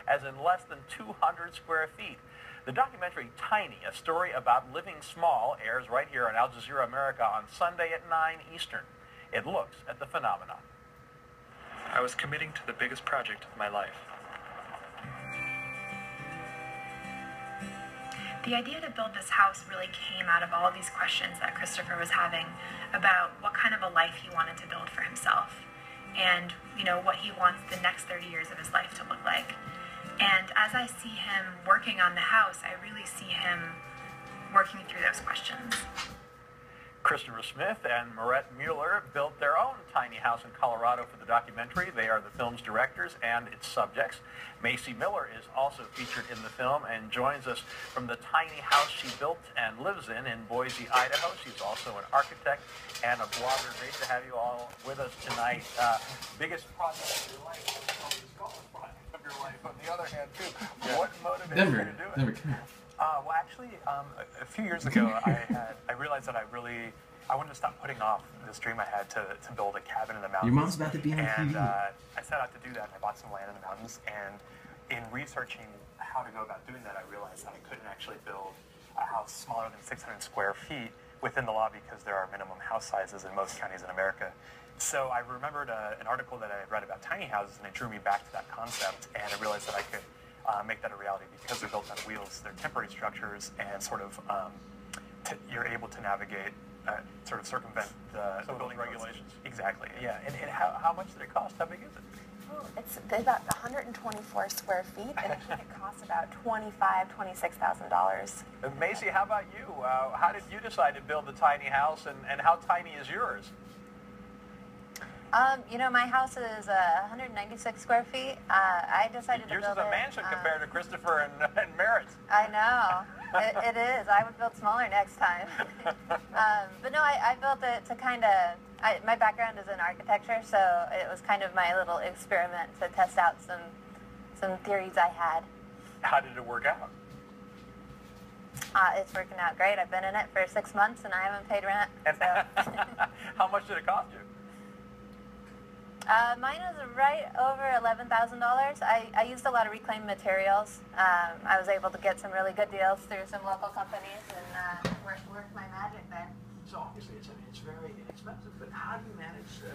as in less than 200 square feet. The documentary Tiny, a story about living small, airs right here on Al Jazeera America on Sunday at 9 Eastern. It looks at the phenomenon. I was committing to the biggest project of my life. The idea to build this house really came out of all these questions that Christopher was having about what kind of a life he wanted to build for himself and, what he wants the next 30 years of his life to look like. And as I see him working on the house, I really see him working through those questions. Christopher Smith and Moret Mueller built their own tiny house in Colorado for the documentary. They are the film's directors and its subjects. Macy Miller is also featured in the film and joins us from the tiny house she built and lives in Boise, Idaho. She's also an architect and a blogger. Great to have you all with us tonight. Biggest project of your life, probably the smallest project of your life. On the other hand, too, what motivated you to do it? Denver, come here. Well, actually, a few years ago, I realized that I wanted to stop putting off this dream I had to build a cabin in the mountains. Your mom's about to be on and, TV. I set out to do that, and I bought some land in the mountains. And in researching how to go about doing that, I realized that I couldn't actually build a house smaller than 600 square feet within the law because there are minimum house sizes in most counties in America. So I remembered an article that I had read about tiny houses, and it drew me back to that concept, and I realized that I could make that a reality because they're built on wheels. They're temporary structures, and sort of you're able to navigate, sort of circumvent the building regulations. Exactly. Yeah, and how much did it cost? How big is it? Oh, it's about 124 square feet, and I think it costs about $26,000. Macy, how about you? How did you decide to build the tiny house, and how tiny is yours? My house is 196 square feet. I decided to build it. Yours is a mansion compared to Christopher and Merritt's. I know. It is. I would build smaller next time. But no, I built it to kind of... my background is in architecture, so it was kind of my little experiment to test out some theories I had. How did it work out? It's working out great. I've been in it for 6 months, and I haven't paid rent. So. How much did it cost you? Mine was right over $11,000. I used a lot of reclaimed materials. I was able to get some really good deals through some local companies and work my magic there. So obviously it's very inexpensive, but how do you manage to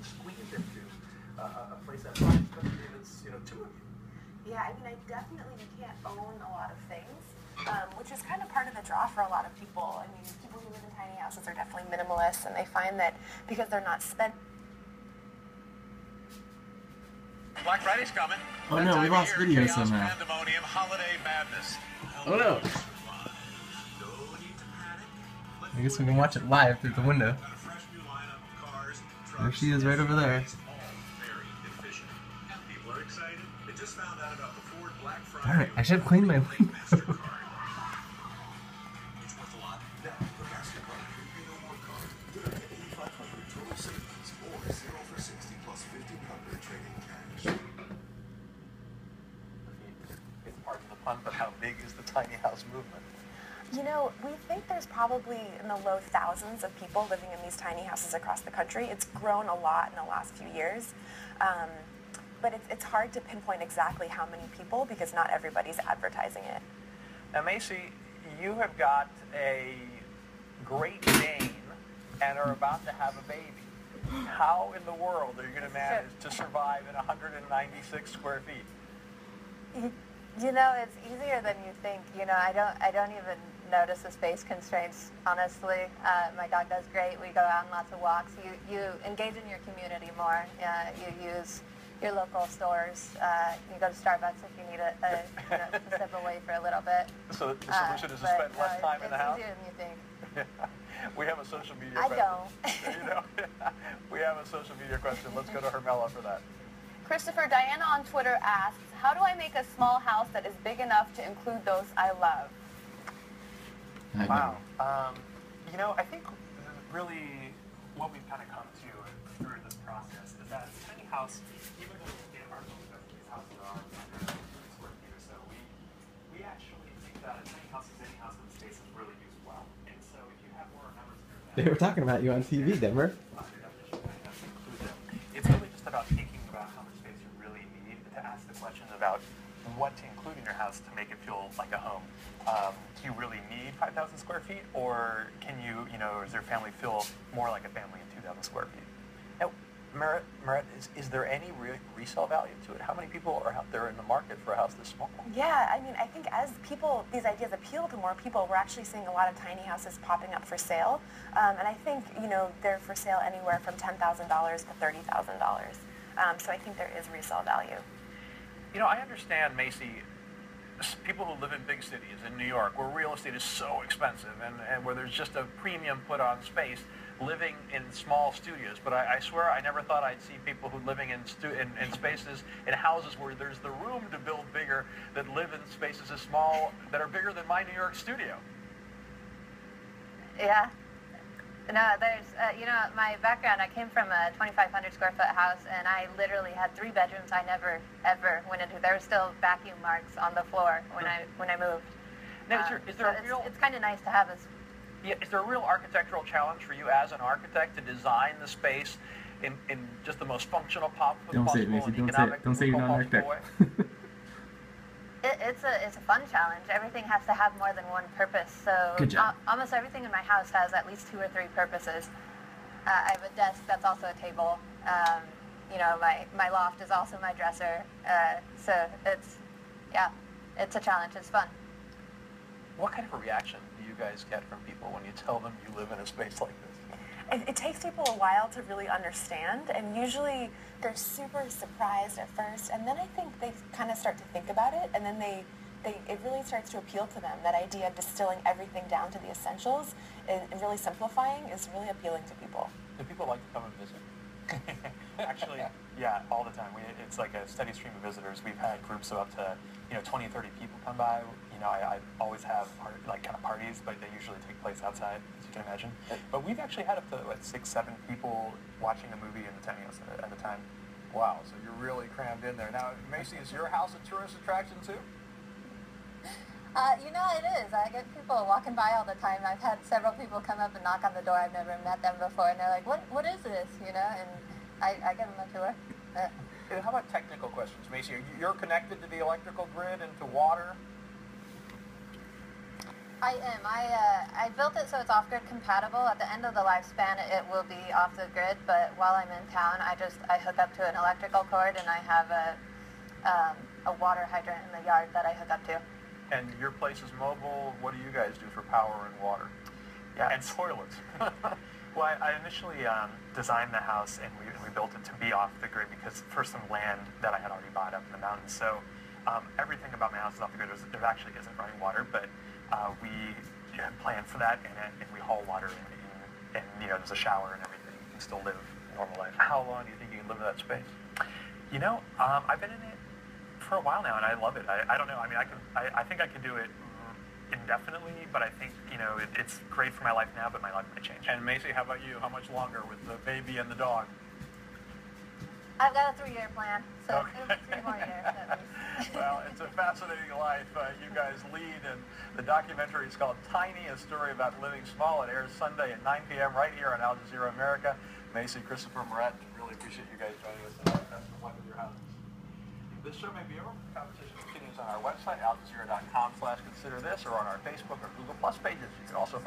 squeeze into a place that size, especially if it's two of you? Yeah, I mean, you can't own a lot of things, which is kind of part of the draw for a lot of people. I mean, people who live in tiny houses are definitely minimalists, and they find that because they're not spent. Black Friday's coming. Oh no, we lost video somehow. Pandemonium, holiday madness. Oh no. I guess we can watch it live through the window. There she is right over there. Darn it, I should have cleaned my window. But how big is the tiny house movement? We think there's probably in the low thousands of people living in these tiny houses across the country. It's grown a lot in the last few years. But it's hard to pinpoint exactly how many people because not everybody's advertising it. Now, Macy, you have got a Great Dane and are about to have a baby. How in the world are you going to manage to survive in 196 square feet? It's easier than you think. I don't even notice the space constraints, honestly. My dog does great. We go out on lots of walks. You engage in your community more. You use your local stores. You go to Starbucks if you need to step away for a little bit. So the solution is to spend less time in the house? It's easier than you think. We have a social media I question. don't. We have a social media question. Let's go to Hermela for that. Christopher, Diana on Twitter asks, how do I make a small house that is big enough to include those I love? Wow. I think really what we've kind of come to through this process is that a tiny house, even though we get our these houses are 100 square feet or so, we actually think that a tiny house is any house that the space is really used well. And so if you have more members in your family, They were talking about you on TV, Denver. it's really just about thinking about how much space you really need to ask the question about what to include in your house to make it feel like a home. Do you really need 5,000 square feet, or can you, does your family feel more like a family in 2,000 square feet? Now, Merit, is there any resale value to it? How many people are out there in the market for a house this small? Yeah, I mean, I think as these ideas appeal to more people, we're actually seeing a lot of tiny houses popping up for sale. And I think, they're for sale anywhere from $10,000 to $30,000. So I think there is resale value. I understand, Macy, people who live in big cities in New York where real estate is so expensive and where there's just a premium put on space, living in small studios. But I swear I never thought I'd see people who living in spaces, in houses where there's the room to build bigger, that live in spaces as small, that are bigger than my New York studio. Yeah. No, there's, my background, I came from a 2,500 square foot house, and I literally had 3 bedrooms I never, ever went into. There were still vacuum marks on the floor when I moved. Now, is there a real... It's kind of nice to have this. Yeah, is there a real architectural challenge for you as an architect to design the space in just the most functional possible Don't say it, Macy. Don't say you're not an architect. It's a fun challenge. Everything has to have more than one purpose. So Good job. Almost everything in my house has at least 2 or 3 purposes. I have a desk that's also a table. My loft is also my dresser. So it's a challenge. It's fun. What kind of a reaction do you guys get from people when you tell them you live in a space like this? It takes people a while to really understand, and usually they're super surprised at first, and then I think they kind of start to think about it, and then it really starts to appeal to them. That idea of distilling everything down to the essentials and really simplifying is really appealing to people. Do people like to come and visit? Actually, yeah, all the time. It's like a steady stream of visitors. We've had groups of up to 20, 30 people come by. I always have kind of parties, but they usually take place outside, as you can imagine. But we've actually had up to 6, 7 people watching a movie in the tiny house at a time. Wow, so you're really crammed in there. Now, Macy, is your house a tourist attraction too? It is. I get people walking by all the time. I've had several people come up and knock on the door. I've never met them before, and they're like, what is this, And I give them a tour. And how about technical questions, Macy? You're connected to the electrical grid and to water? I am. I built it so it's off-grid compatible. At the end of the lifespan, it will be off the grid, but while I'm in town, I hook up to an electrical cord, and I have a water hydrant in the yard that I hook up to. And your place is mobile. What do you guys do for power and water? Yeah, and toilets. Well, I initially designed the house, and we built it to be off the grid because for some land that I had already bought up in the mountains. So everything about my house is off the grid. There actually isn't running water, but we planned for that, and we haul water in, and there's a shower and everything. You can still live a normal life. How long do you think you can live in that space? I've been in it for a while now, and I love it. I don't know. I mean, I think I can do it indefinitely, but I think it's great for my life now, but my life might change. And Macy, how about you? How much longer with the baby and the dog? I've got a 3-year plan, so it'll be 3 more years at least. Well, it's a fascinating life you guys lead, and the documentary is called Tiny, a story about living small. It airs Sunday at 9 p.m. right here on Al Jazeera America. Macy, Christopher, Merit, really appreciate you guys joining us tonight. Best of luck with your house. This show may be over. Competition continues on our website, aljazeera.com/consider this, or on our Facebook or Google Plus pages. You can also find